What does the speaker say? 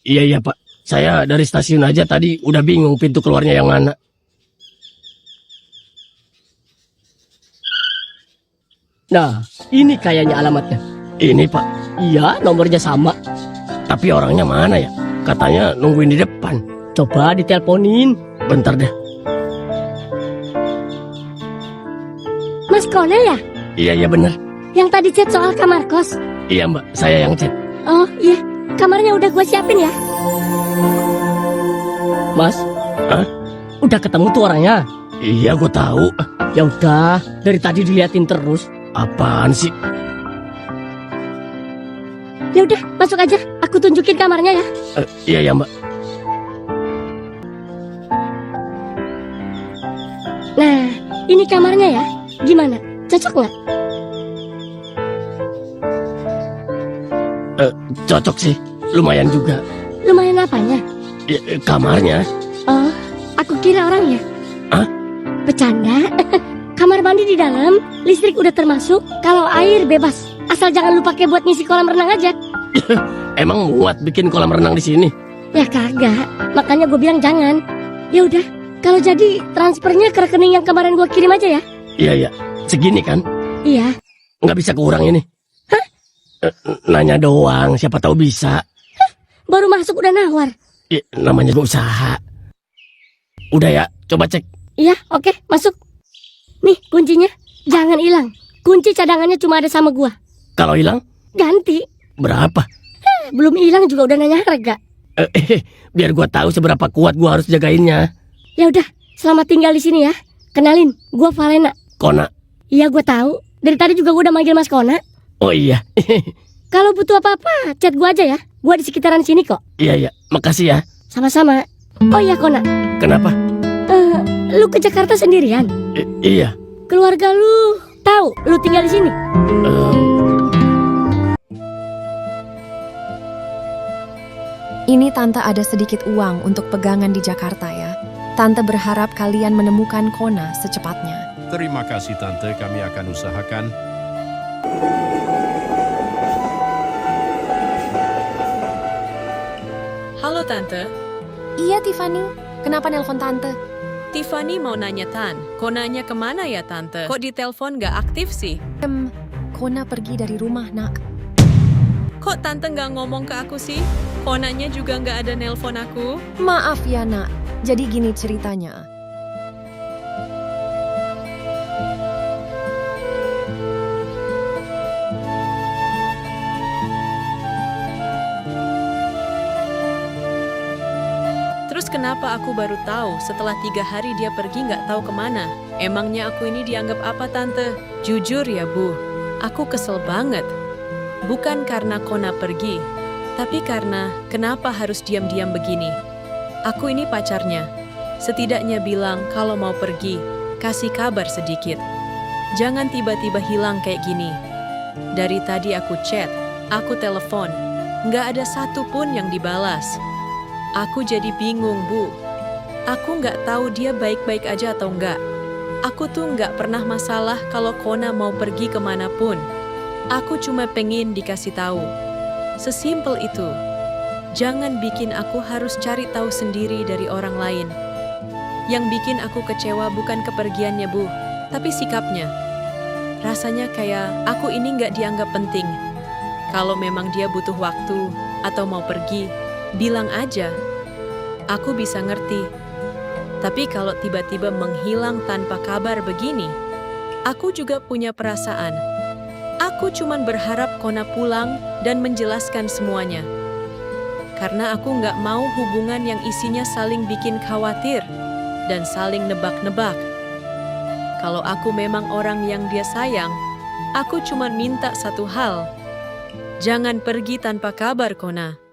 Iya Pak, saya dari stasiun aja tadi udah bingung pintu keluarnya yang mana. Nah, ini kayaknya alamatnya. Ini Pak. Iya, nomornya sama. Tapi orangnya mana ya? Katanya nungguin di depan. Coba diteleponin. Bentar deh. Mas Kona ya? Iya bener. Yang tadi chat soal kamar kos? Iya Mbak, saya yang chat. Oh iya, kamarnya udah gue siapin ya. Mas, hah? Udah ketemu tuh orangnya? Iya, gue tahu. Ya udah, dari tadi diliatin terus. Apaan sih? Ya udah, masuk aja. Aku tunjukin kamarnya ya. Iya Mbak. Nah, ini kamarnya ya. Gimana? Cocok nggak? Cocok sih, lumayan juga. Lumayan apanya? Kamarnya. Oh, aku kira orangnya. Hah? Bercanda. Kamar mandi di dalam, listrik udah termasuk. Kalau air bebas, asal jangan lupa pakai buat ngisi kolam renang aja. Emang muat bikin kolam renang di sini? Ya kagak, makanya gue bilang jangan. Ya udah, kalau jadi transfernya ke rekening yang kemarin gue kirim aja ya. Iya, segini kan? Iya. Nggak bisa kurang ini. Hah? Nanya doang, siapa tahu bisa. Baru masuk udah nawar. Ya, namanya juga usaha. Udah ya, coba cek. Iya, oke, masuk. Nih kuncinya, jangan hilang. Kunci cadangannya cuma ada sama gua. Kalau hilang, Ganti. berapa? Belum hilang juga udah nanya harga. Biar gua tahu seberapa kuat gua harus jagainnya. Ya udah, selamat tinggal di sini ya. Kenalin, gua Valena. Kona. Iya, gua tahu. Dari tadi juga gua udah manggil Mas Kona. Oh iya. Kalau butuh apa-apa, chat gua aja ya. Gua di sekitaran sini kok. Iya, makasih ya. Sama-sama. Oh iya Kona, Kenapa? lu ke Jakarta sendirian? Iya. Keluarga lu tahu lu tinggal di sini? Ini Tante ada sedikit uang untuk pegangan di Jakarta ya. Tante berharap kalian menemukan Kona secepatnya. Terima kasih Tante, kami akan usahakan. Halo Tante, Iya Tiffany, kenapa nelpon Tante? Tiffany mau nanya Tan, Konanya kemana ya Tante? Kok di telepon gak aktif sih? Kona pergi dari rumah nak. Kok Tante gak ngomong ke aku sih? Konanya juga gak ada nelpon aku? Maaf ya nak, jadi gini ceritanya. Terus kenapa aku baru tahu setelah 3 hari dia pergi gak tahu kemana? Emangnya aku ini dianggap apa Tante? Jujur ya Bu, aku kesel banget. Bukan karena Kona pergi, tapi karena kenapa harus diam-diam begini. Aku ini pacarnya. Setidaknya bilang kalau mau pergi, kasih kabar sedikit. Jangan tiba-tiba hilang kayak gini. Dari tadi aku chat, aku telepon, nggak ada satupun yang dibalas. Aku jadi bingung, Bu. Aku nggak tahu dia baik-baik aja atau nggak. Aku tuh nggak pernah masalah kalau Kona mau pergi kemanapun. Aku cuma pengen dikasih tahu. Sesimpel itu. Jangan bikin aku harus cari tahu sendiri dari orang lain. Yang bikin aku kecewa bukan kepergiannya, Bu, tapi sikapnya. Rasanya kayak aku ini nggak dianggap penting. Kalau memang dia butuh waktu atau mau pergi, bilang aja. Aku bisa ngerti. Tapi kalau tiba-tiba menghilang tanpa kabar begini, aku juga punya perasaan. Aku cuman berharap Kona pulang dan menjelaskan semuanya. Karena aku nggak mau hubungan yang isinya saling bikin khawatir dan saling nebak-nebak. Kalau aku memang orang yang dia sayang, aku cuma minta satu hal. Jangan pergi tanpa kabar, Kona.